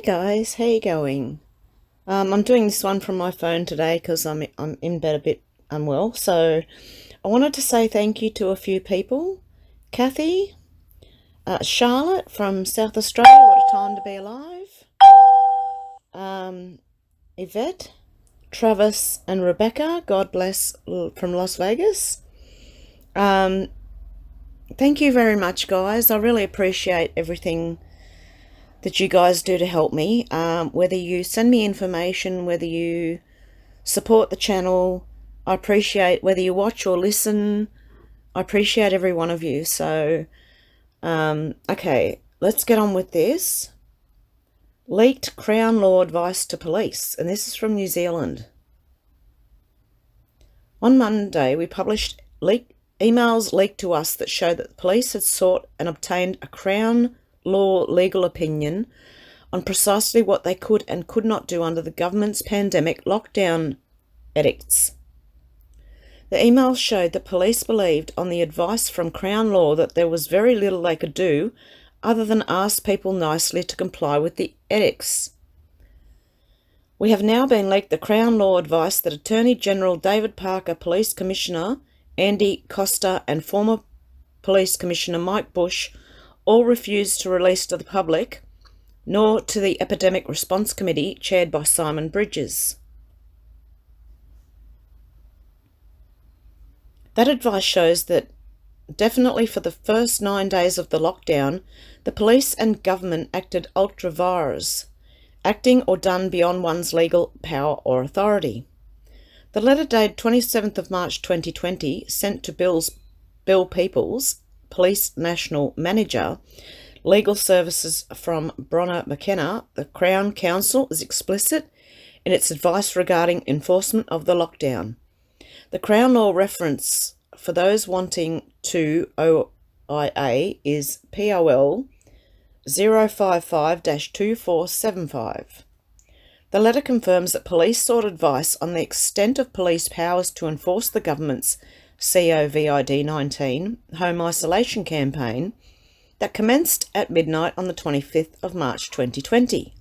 guys, how you going? I'm doing this one from my phone today because I'm in bed a bit unwell. So I wanted to say thank you to a few people. Kathy, Charlotte from South Australia, what a time to be alive. Yvette, Travis and Rebecca, God bless, from Las Vegas. Thank you very much, guys. I really appreciate everything that you guys do to help me, whether you send me information, whether you support the channel. I appreciate whether you watch or listen. I appreciate every one of you. So okay, let's get on with this. Leaked Crown Law advice to police, and this is from New Zealand. On Monday we published emails leaked to us that show that the police had sought and obtained a Crown Law legal opinion on precisely what they could and could not do under the government's pandemic lockdown edicts. The emails showed that police believed on the advice from Crown Law that there was very little they could do other than ask people nicely to comply with the edicts. We have now been leaked the Crown Law advice that Attorney General David Parker, Police Commissioner Andy Costa and former Police Commissioner Mike Bush all refused to release to the public, nor to the Epidemic Response Committee chaired by Simon Bridges. That advice shows that definitely for the first 9 days of the lockdown, the police and government acted ultra vires, acting or done beyond one's legal power or authority. The letter dated 27th of March 2020, sent to Bill Peoples, Police National Manager, Legal Services from Bronner McKenna, the Crown Council is explicit in its advice regarding enforcement of the lockdown. The Crown Law reference for those wanting to OIA is POL 055-2475. The letter confirms that police sought advice on the extent of police powers to enforce the government's COVID-19 home isolation campaign that commenced at midnight on the 25th of March 2020.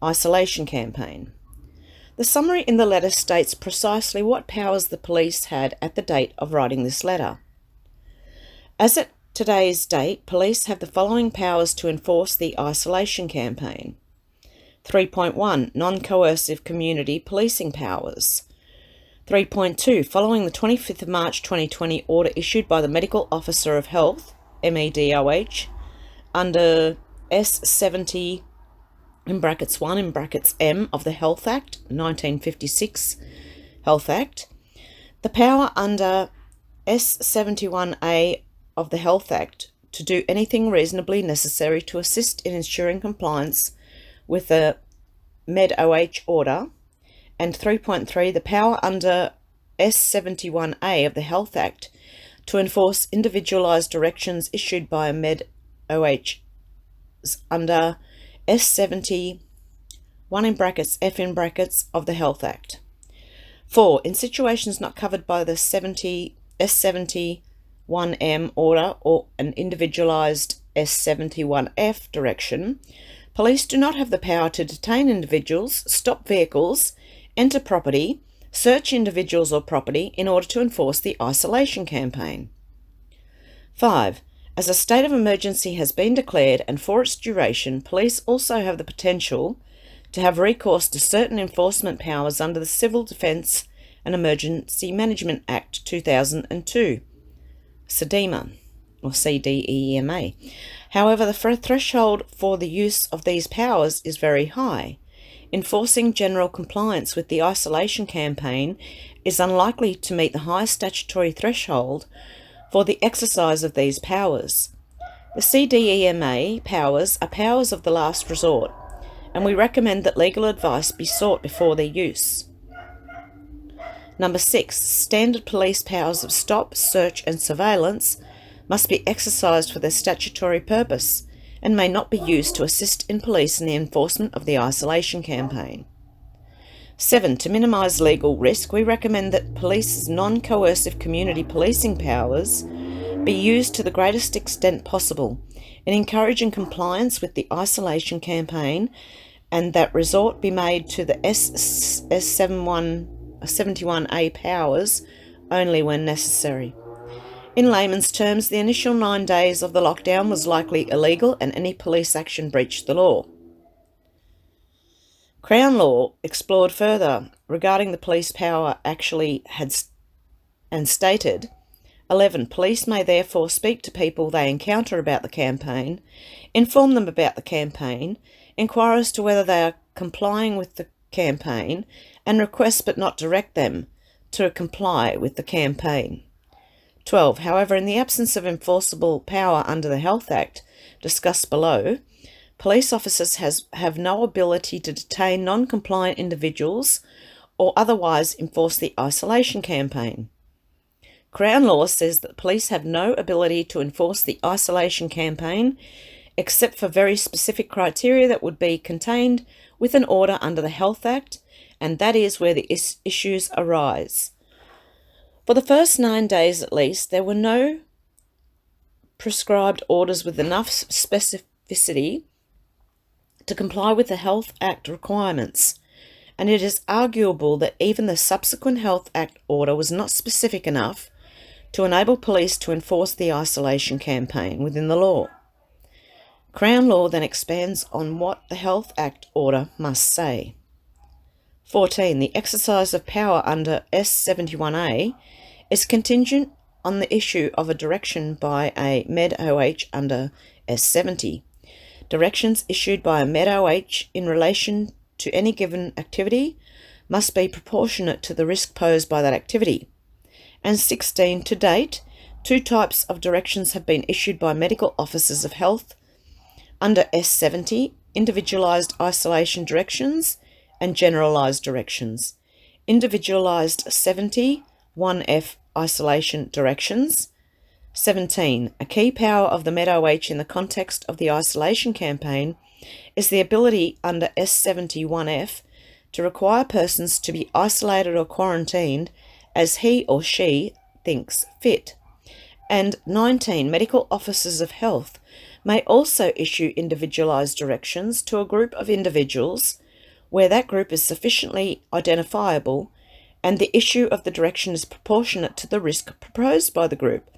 Isolation campaign. The summary in the letter states precisely what powers the police had at the date of writing this letter. As at today's date, police have the following powers to enforce the isolation campaign. 3.1. Non-coercive community policing powers. 3.2. Following the 25th of March 2020 order issued by the Medical Officer of Health, MEDOH, under S70 (1) of the Health Act, 1956 Health Act, the power under S71A of the Health Act to do anything reasonably necessary to assist in ensuring compliance with the MEDOH order, and 3.3, the power under S71A of the Health Act to enforce individualised directions issued by a MEDOH under S70 (F) of the Health Act. 4. In situations not covered by the S71M order or an individualised S71F direction, police do not have the power to detain individuals, stop vehicles, enter property, search individuals or property in order to enforce the isolation campaign. 5. As a state of emergency has been declared and for its duration, police also have the potential to have recourse to certain enforcement powers under the Civil Defence and Emergency Management Act 2002, CDEMA, or CDEMA. However, the threshold for the use of these powers is very high. Enforcing general compliance with the isolation campaign is unlikely to meet the highest statutory threshold for the exercise of these powers. The CDEMA powers are powers of the last resort, and we recommend that legal advice be sought before their use. Number 6. Standard police powers of stop, search and surveillance must be exercised for their statutory purpose and may not be used to assist in police in the enforcement of the isolation campaign. 7. To minimise legal risk, we recommend that police's non-coercive community policing powers be used to the greatest extent possible in encouraging compliance with the isolation campaign and that resort be made to the S71A powers only when necessary. In layman's terms, the initial 9 days of the lockdown was likely illegal and any police action breached the law. Crown Law explored further regarding the police power actually had and stated, 11. Police may therefore speak to people they encounter about the campaign, inform them about the campaign, inquire as to whether they are complying with the campaign, and request but not direct them to comply with the campaign. 12. However, in the absence of enforceable power under the Health Act, discussed below, police officers have no ability to detain non-compliant individuals or otherwise enforce the isolation campaign. Crown Law says that police have no ability to enforce the isolation campaign except for very specific criteria that would be contained with an order under the Health Act, and that is where the issues arise. For the first 9 days at least, there were no prescribed orders with enough specificity to comply with the Health Act requirements, and it is arguable that even the subsequent Health Act order was not specific enough to enable police to enforce the isolation campaign within the law. Crown Law then expands on what the Health Act order must say. 14. The exercise of power under S71A is contingent on the issue of a direction by a Med-OH under S70. Directions issued by a Med-OH in relation to any given activity must be proportionate to the risk posed by that activity. And 16. To date, 2 types of directions have been issued by medical officers of health under S70, individualised isolation directions and generalised directions. Individualised 70, 1F isolation directions. 17. A key power of the Med-OH in the context of the isolation campaign is the ability under S71F to require persons to be isolated or quarantined as he or she thinks fit. And 19. Medical officers of health may also issue individualised directions to a group of individuals where that group is sufficiently identifiable and the issue of the direction is proportionate to the risk proposed by the group.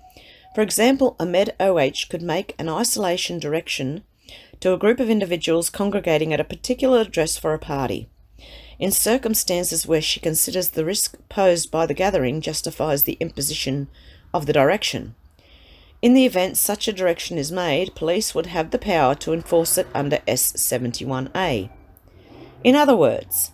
For example, a Med-OH could make an isolation direction to a group of individuals congregating at a particular address for a party, in circumstances where she considers the risk posed by the gathering justifies the imposition of the direction. In the event such a direction is made, police would have the power to enforce it under S71A. In other words,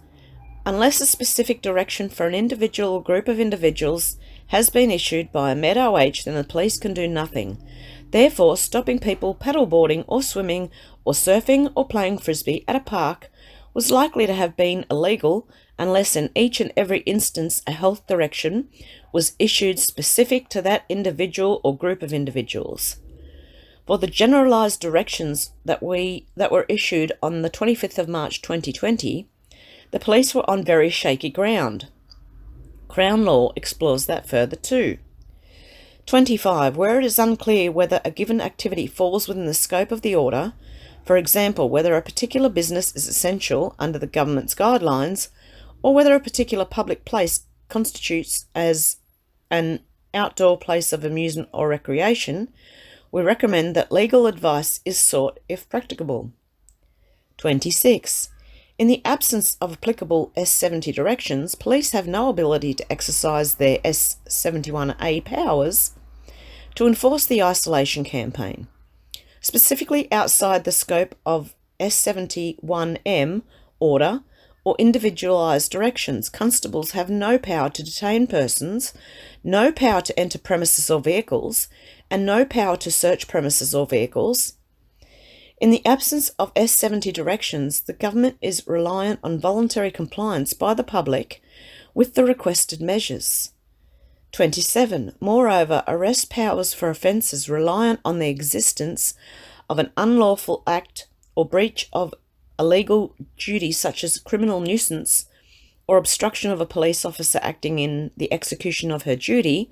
unless a specific direction for an individual or group of individuals has been issued by a Med-OH, then the police can do nothing. Therefore, stopping people paddleboarding or swimming or surfing or playing frisbee at a park was likely to have been illegal unless in each and every instance a health direction was issued specific to that individual or group of individuals. For the generalised directions that were issued on the 25th of March 2020, the police were on very shaky ground. Crown Law explores that further too. 25. Where it is unclear whether a given activity falls within the scope of the order, for example, whether a particular business is essential under the government's guidelines, or whether a particular public place constitutes as an outdoor place of amusement or recreation, we recommend that legal advice is sought if practicable. 26. In the absence of applicable S70 directions, police have no ability to exercise their S71A powers to enforce the isolation campaign. Specifically outside the scope of S71M order or individualised directions, constables have no power to detain persons, no power to enter premises or vehicles, and no power to search premises or vehicles. In the absence of S70 directions, the government is reliant on voluntary compliance by the public with the requested measures. 27. Moreover, arrest powers for offences reliant on the existence of an unlawful act or breach of a legal duty such as criminal nuisance or obstruction of a police officer acting in the execution of her duty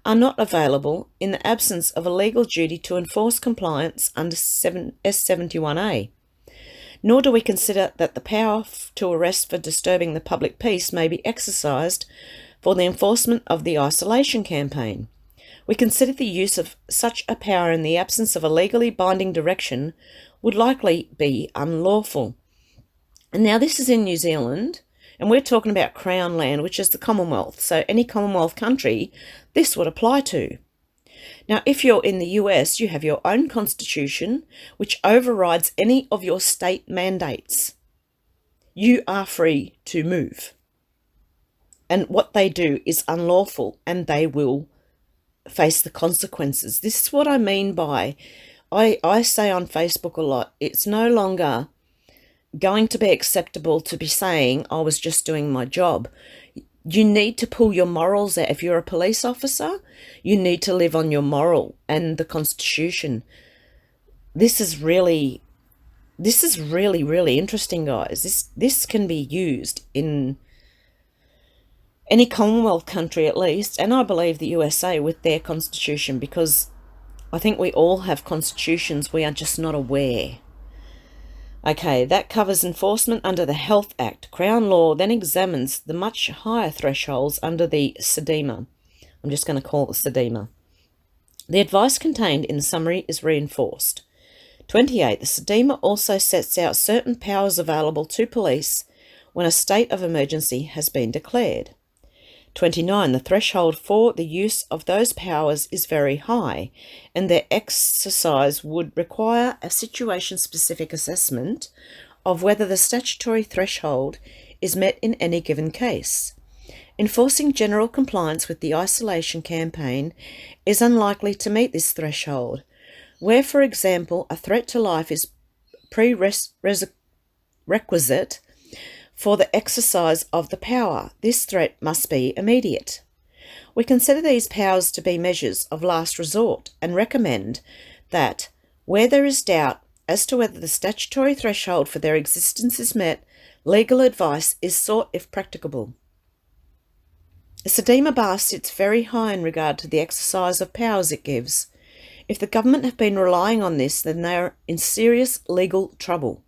are not available in the absence of a legal duty to enforce compliance under S71A. nor do we consider that the power to arrest for disturbing the public peace may be exercised for the enforcement of the isolation campaign. We consider the use of such a power in the absence of a legally binding direction would likely be unlawful. And now this is in New Zealand, and we're talking about Crown land, which is the Commonwealth. So any Commonwealth country, this would apply to. Now, if you're in the US, you have your own constitution, which overrides any of your state mandates. You are free to move. And what they do is unlawful, and they will face the consequences. This is what I mean by, I say on Facebook a lot, it's no longer going to be acceptable to be saying, I was just doing my job. You need to pull your morals out. If you're a police officer, you need to live on your moral and the Constitution. This is really, really interesting, guys. This can be used in any Commonwealth country at least, and I believe the USA with their constitution, because I think we all have constitutions, we are just not aware. Okay, that covers enforcement under the Health Act. Crown law then examines the much higher thresholds under the SEDEMA. I'm just going to call it SEDEMA. The advice contained in the summary is reinforced. 28. The SEDEMA also sets out certain powers available to police when a state of emergency has been declared. 29. The threshold for the use of those powers is very high, and their exercise would require a situation-specific assessment of whether the statutory threshold is met in any given case. Enforcing general compliance with the isolation campaign is unlikely to meet this threshold, where, for example, a threat to life is prerequisite for the exercise of the power. This threat must be immediate. We consider these powers to be measures of last resort and recommend that, where there is doubt as to whether the statutory threshold for their existence is met, legal advice is sought if practicable. The SEDEMA bar sits very high in regard to the exercise of powers it gives. If the government have been relying on this, then they are in serious legal trouble.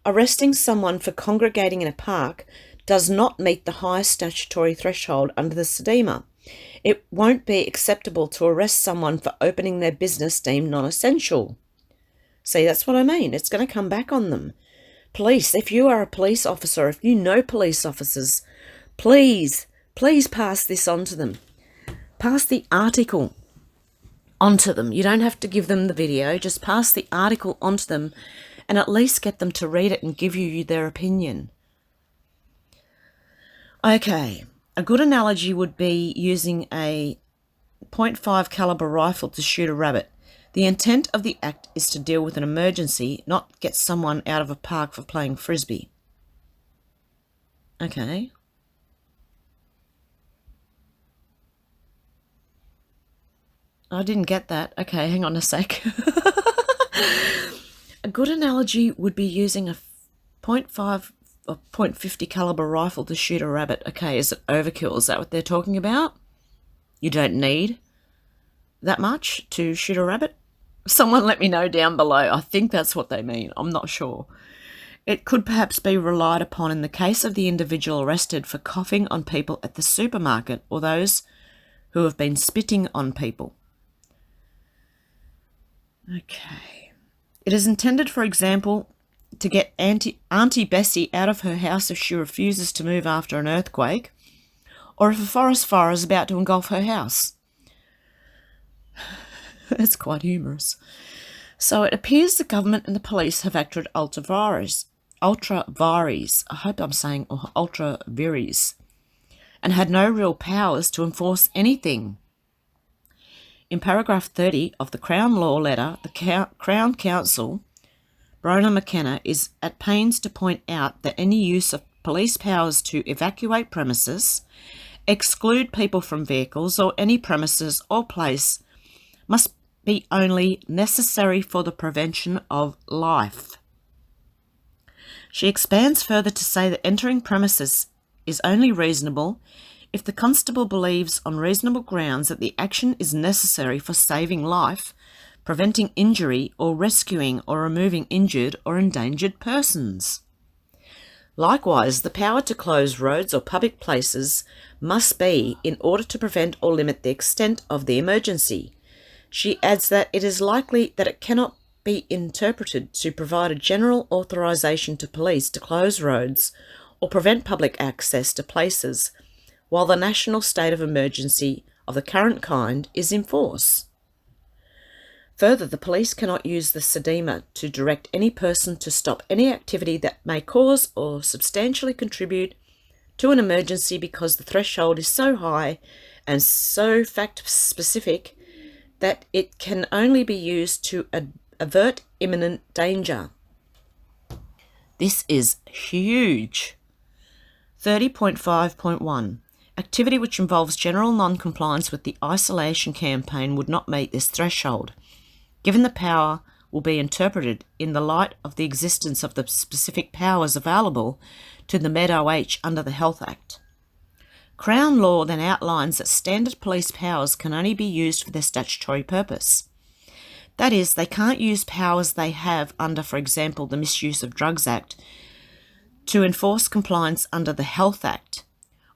Arresting someone for congregating in a park does not meet the highest statutory threshold under the SEDEMA. It won't be acceptable to arrest someone for opening their business deemed non-essential. See, that's what I mean. It's going to come back on them. Police, if you are a police officer, if you know police officers, please pass this on to them. Pass the article onto them. You don't have to give them the video. Just pass the article onto them and at least get them to read it and give you their opinion. Okay, a good analogy would be using a .5 caliber rifle to shoot a rabbit. The intent of the act is to deal with an emergency, not get someone out of a park for playing frisbee. Okay. I didn't get that. Okay, hang on a sec. A good analogy would be using a .5 or .50 caliber rifle to shoot a rabbit. Okay, is it overkill? Is that what they're talking about? You don't need that much to shoot a rabbit? Someone let me know down below. I think that's what they mean. I'm not sure. It could perhaps be relied upon in the case of the individual arrested for coughing on people at the supermarket or those who have been spitting on people. Okay. It is intended, for example, to get Auntie Bessie out of her house if she refuses to move after an earthquake, or if a forest fire is about to engulf her house. It's quite humorous. So it appears the government and the police have acted ultra vires. I hope I'm saying ultra vires, and had no real powers to enforce anything. In paragraph 30 of the Crown Law letter, the Crown Counsel, Brona McKenna, is at pains to point out that any use of police powers to evacuate premises, exclude people from vehicles or any premises or place must be only necessary for the prevention of life. She expands further to say that entering premises is only reasonable if the constable believes on reasonable grounds that the action is necessary for saving life, preventing injury, or rescuing or removing injured or endangered persons. Likewise, the power to close roads or public places must be in order to prevent or limit the extent of the emergency. She adds that it is likely that it cannot be interpreted to provide a general authorization to police to close roads or prevent public access to places while the national state of emergency of the current kind is in force. Further, the police cannot use the sedema to direct any person to stop any activity that may cause or substantially contribute to an emergency because the threshold is so high and so fact-specific that it can only be used to avert imminent danger. This is huge. 30.5.1. Activity which involves general non-compliance with the isolation campaign would not meet this threshold, given the power will be interpreted in the light of the existence of the specific powers available to the Med-OH under the Health Act. Crown law then outlines that standard police powers can only be used for their statutory purpose. That is, they can't use powers they have under, for example, the Misuse of Drugs Act to enforce compliance under the Health Act.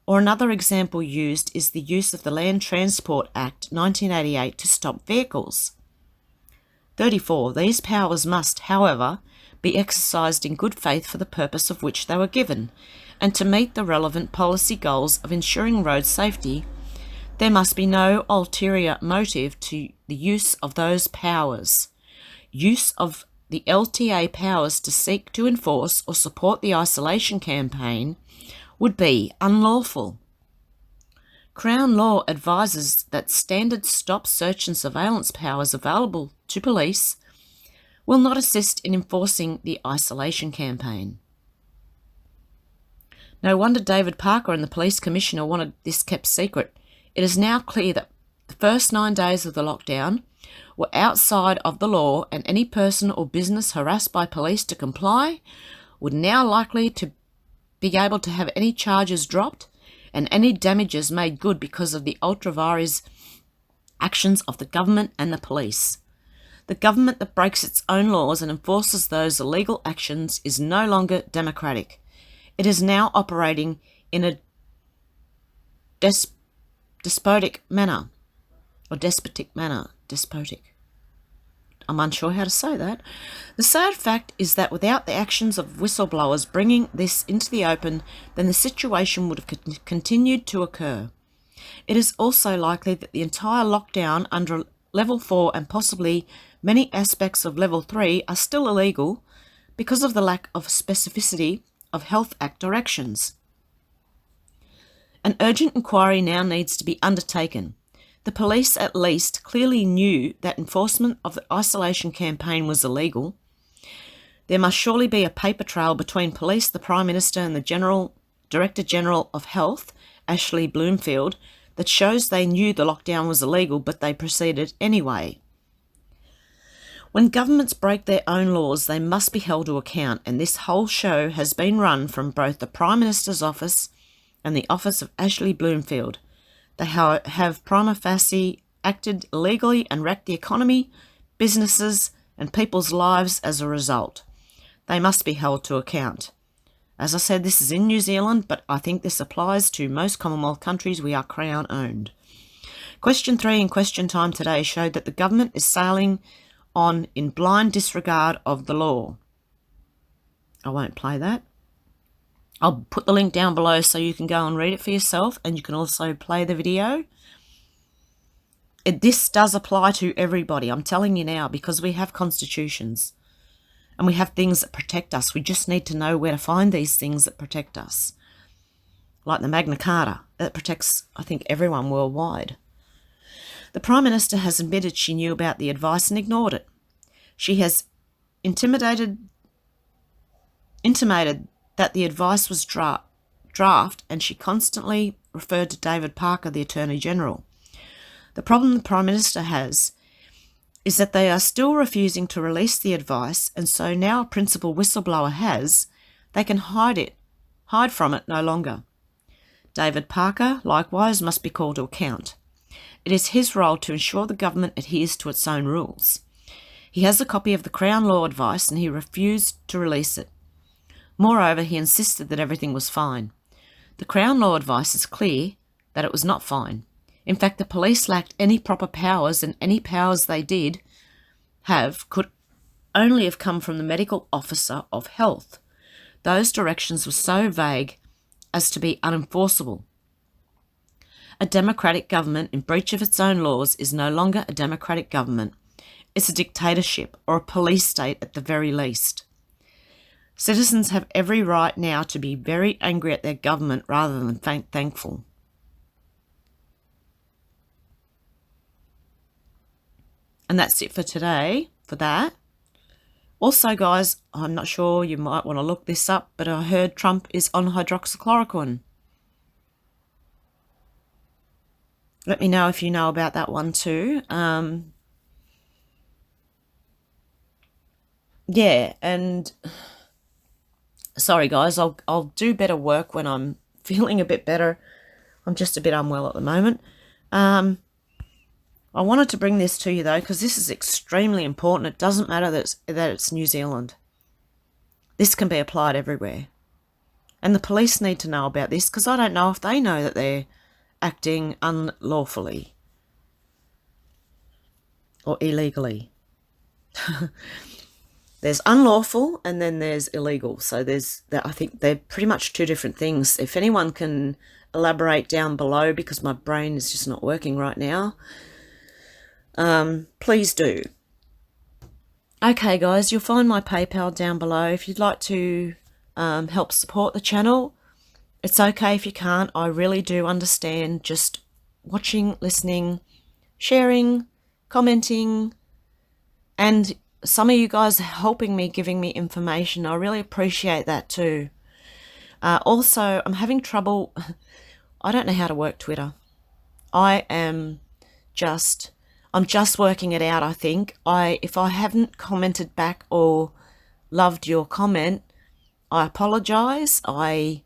Or another example used is the use of the Land Transport Act 1988 to stop vehicles. 34. These powers must, however, be exercised in good faith for the purpose of which they were given, and to meet the relevant policy goals of ensuring road safety, there must be no ulterior motive to the use of those powers. Use of the LTA powers to seek to enforce or support the isolation campaign would be unlawful. Crown law advises that standard stop, search and surveillance powers available to police will not assist in enforcing the isolation campaign. No wonder David Parker and the police commissioner wanted this kept secret. It is now clear that the first 9 days of the lockdown were outside of the law, and any person or business harassed by police to comply would now likely to be able to have any charges dropped and any damages made good because of the ultra vires actions of the government and the police. The government that breaks its own laws and enforces those illegal actions is no longer democratic. It is now operating in a despotic manner. I'm unsure how to say that. The sad fact is that without the actions of whistleblowers bringing this into the open, then the situation would have continued to occur. It is also likely that the entire lockdown under Level 4 and possibly many aspects of Level 3 are still illegal because of the lack of specificity of Health Act directions. An urgent inquiry now needs to be undertaken. The police at least clearly knew that enforcement of the isolation campaign was illegal. There must surely be a paper trail between police, the Prime Minister and the Director General of Health, Ashley Bloomfield, that shows they knew the lockdown was illegal, but they proceeded anyway. When governments break their own laws, they must be held to account, and this whole show has been run from both the Prime Minister's office and the office of Ashley Bloomfield. They have prima facie acted illegally and wrecked the economy, businesses and people's lives as a result. They must be held to account. As I said, this is in New Zealand, but I think this applies to most Commonwealth countries. We are Crown owned. Question 3 and question time today showed that the government is sailing on in blind disregard of the law. I won't play that. I'll put the link down below so you can go and read it for yourself, and you can also play the video. This does apply to everybody, I'm telling you now, because we have constitutions and we have things that protect us. We just need to know where to find these things that protect us. Like the Magna Carta, that protects, I think, everyone worldwide. The Prime Minister has admitted she knew about the advice and ignored it. She has intimated that the advice was draft, and she constantly referred to David Parker, the Attorney General. The problem the Prime Minister has is that they are still refusing to release the advice, and so now a principal whistleblower they can hide from it no longer. David Parker, likewise, must be called to account. It is his role to ensure the government adheres to its own rules. He has a copy of the Crown Law advice and he refused to release it. Moreover, he insisted that everything was fine. The Crown Law advice is clear that it was not fine. In fact, the police lacked any proper powers, and any powers they did have could only have come from the medical officer of health. Those directions were so vague as to be unenforceable. A democratic government in breach of its own laws is no longer a democratic government. It's a dictatorship or a police state at the very least. Citizens have every right now to be very angry at their government rather than thankful. And that's it for today, for that. Also, guys, I'm not sure, you might want to look this up, but I heard Trump is on hydroxychloroquine. Let me know if you know about that one too. Yeah, and sorry guys, I'll do better work when I'm feeling a bit better. I'm just a bit unwell at the moment. I wanted to bring this to you though, because this is extremely important. It doesn't matter that it's New Zealand. This can be applied everywhere. And the police need to know about this, because I don't know if they know that they're acting unlawfully or illegally. There's unlawful and then there's illegal. So I think they're pretty much two different things. If anyone can elaborate down below, because my brain is just not working right now, please do. Okay guys, you'll find my PayPal down below if you'd like to help support the channel. It's okay if you can't. I really do understand just watching, listening, sharing, commenting, and some of you guys helping me, giving me information. I really appreciate that too. Also, I'm having trouble. I don't know how to work Twitter. I'm just working it out, I think. If I haven't commented back or loved your comment, I apologise. The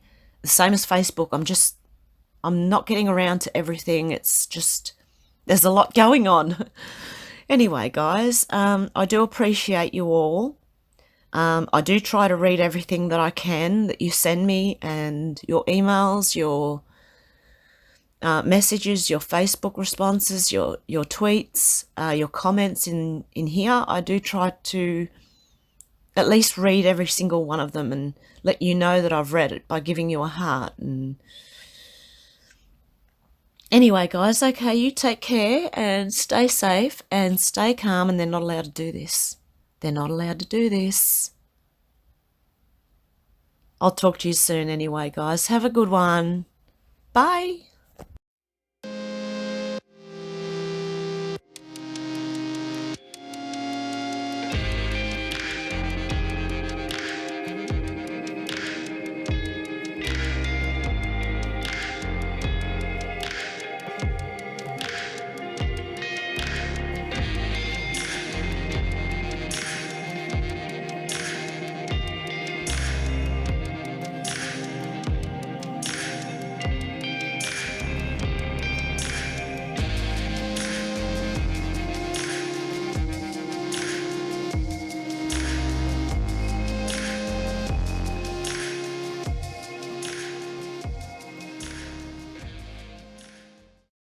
same as Facebook, I'm not getting around to everything. It's just, there's a lot going on. Anyway, guys, I do appreciate you all. I do try to read everything that I can that you send me, and your emails, your messages, your Facebook responses, your tweets, your comments in here. I do try to at least read every single one of them and let you know that I've read it by giving you a heart. And anyway, guys, okay, you take care and stay safe and stay calm. And they're not allowed to do this. They're not allowed to do this. I'll talk to you soon anyway, guys. Have a good one. Bye.